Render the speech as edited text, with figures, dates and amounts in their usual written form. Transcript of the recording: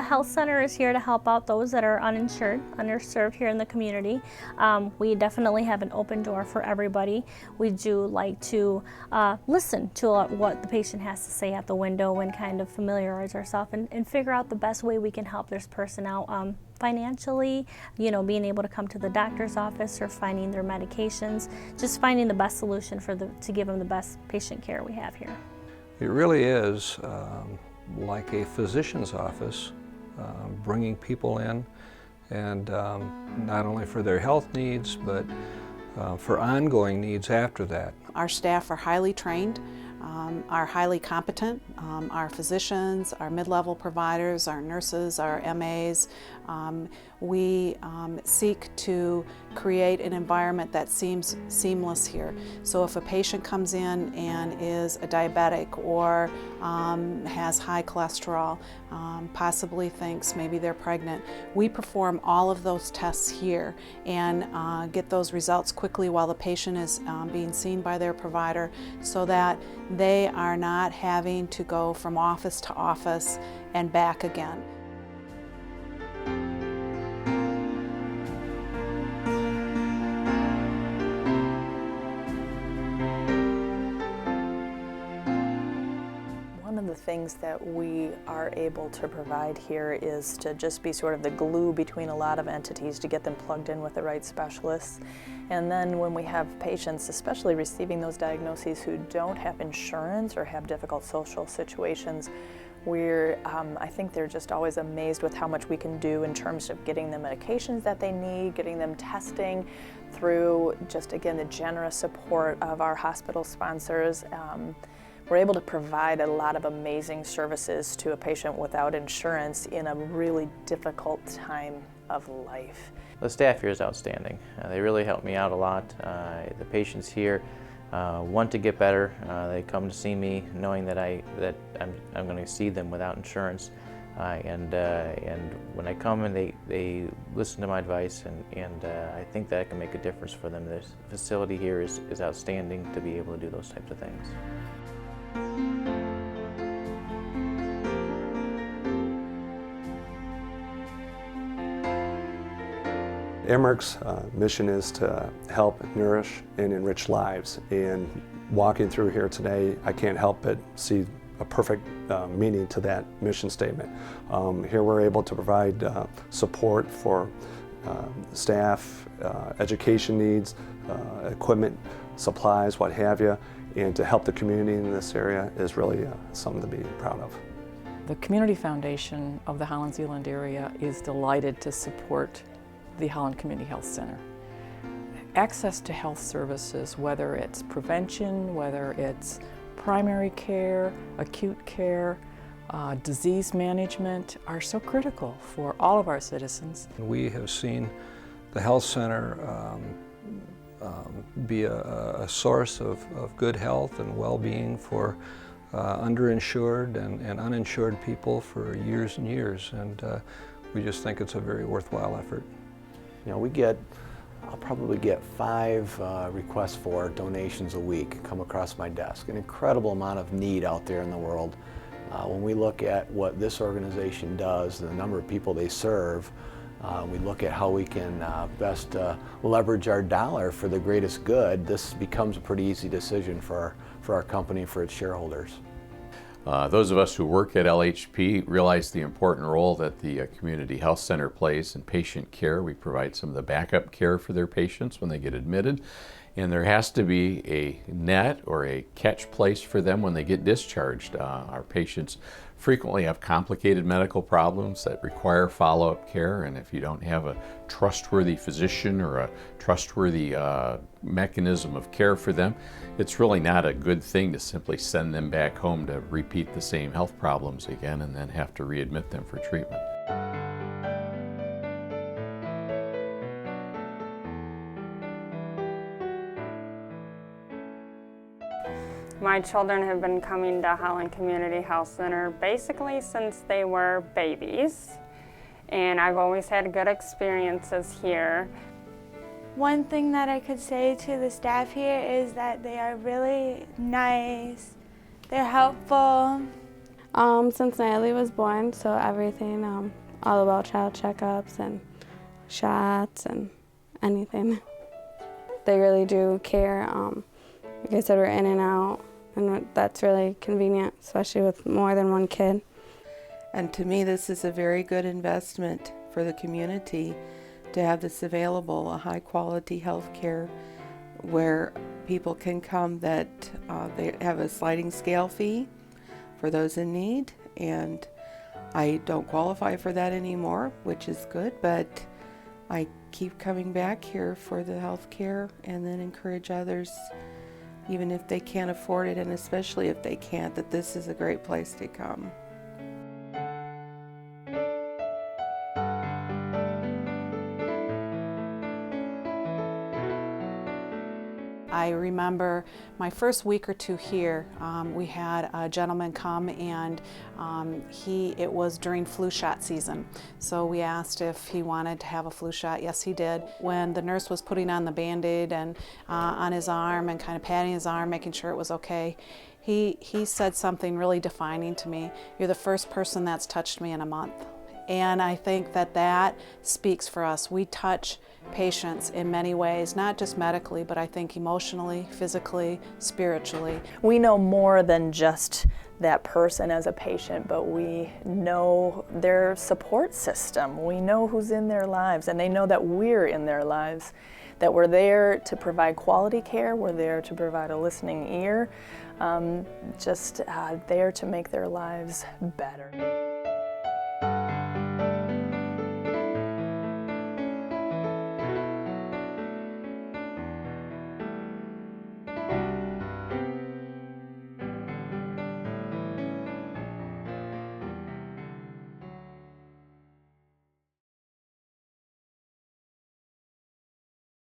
health center is here to help out those that are uninsured, underserved here in the community. We definitely have an open door for everybody. We do like to listen to what the patient has to say at the window and kind of familiarize ourselves and figure out the best way we can help this person out. Financially, being able to come to the doctor's office or finding their medications, just finding the best solution to give them the best patient care we have here. It really is like a physician's office, bringing people in, and not only for their health needs, but for ongoing needs after that. Our staff are highly trained, are highly competent. Our physicians, our mid-level providers, our nurses, our MAs. We seek to create an environment that seems seamless here. So if a patient comes in and is a diabetic or has high cholesterol, possibly thinks maybe they're pregnant, we perform all of those tests here and get those results quickly while the patient is being seen by their provider, so that they are not having to go from office to office and back again. One of the things that we are able to provide here is to just be sort of the glue between a lot of entities to get them plugged in with the right specialists. And then when we have patients, especially receiving those diagnoses who don't have insurance or have difficult social situations, I think they're just always amazed with how much we can do in terms of getting them medications that they need, getting them testing through just, again, the generous support of our hospital sponsors. We're able to provide a lot of amazing services to a patient without insurance in a really difficult time of life. The staff here is outstanding. They really help me out a lot. The patients here want to get better. They come to see me knowing that I'm going to see them without insurance. And when I come and they listen to my advice, and I think that I can make a difference for them. This facility here is outstanding to be able to do those types of things. Emmerich mission is to help nourish and enrich lives, and walking through here today, I can't help but see a perfect meaning to that mission statement. Here we're able to provide support for staff, education needs, equipment, supplies, what have you, and to help the community in this area is really something to be proud of. The Community Foundation of the Holland-Zeeland area is delighted to support the Holland Community Health Center. Access to health services, whether it's prevention, whether it's primary care, acute care, disease management, are so critical for all of our citizens. We have seen the health center be a source of good health and well-being for underinsured and uninsured people for years and years, and we just think it's a very worthwhile effort. I'll probably get 5 requests for donations a week come across my desk. An incredible amount of need out there in the world. When we look at what this organization does, the number of people they serve, we look at how we can best leverage our dollar for the greatest good. This becomes a pretty easy decision for our company and for its shareholders. Those of us who work at LHP realize the important role that the Community Health Center plays in patient care. We provide some of the backup care for their patients when they get admitted, and there has to be a net or a catch place for them when they get discharged. Our patients frequently have complicated medical problems that require follow-up care, and if you don't have a trustworthy physician or a trustworthy mechanism of care for them, it's really not a good thing to simply send them back home to repeat the same health problems again and then have to readmit them for treatment. My children have been coming to Holland Community Health Center basically since they were babies, and I've always had good experiences here. One thing that I could say to the staff here is that they are really nice, they're helpful. Since Natalie was born, so everything, all about child checkups and shots and anything. They really do care. Like I said, we're in and out, and that's really convenient, especially with more than one kid. And to me, this is a very good investment for the community to have this available, a high quality health care where people can come that they have a sliding scale fee for those in need. And I don't qualify for that anymore, which is good, but I keep coming back here for the health care and then encourage others, even if they can't afford it, and especially if they can't, that this is a great place to come. I remember my first week or two here, we had a gentleman come, and it was during flu shot season. So we asked if he wanted to have a flu shot. Yes, he did. When the nurse was putting on the Band-Aid and on his arm and kind of patting his arm, making sure it was okay, he said something really defining to me. "You're the first person that's touched me in a month." And I think that speaks for us. We touch patients in many ways, not just medically, but I think emotionally, physically, spiritually. We know more than just that person as a patient, but we know their support system. We know who's in their lives, and they know that we're in their lives, that we're there to provide quality care, we're there to provide a listening ear, just there to make their lives better.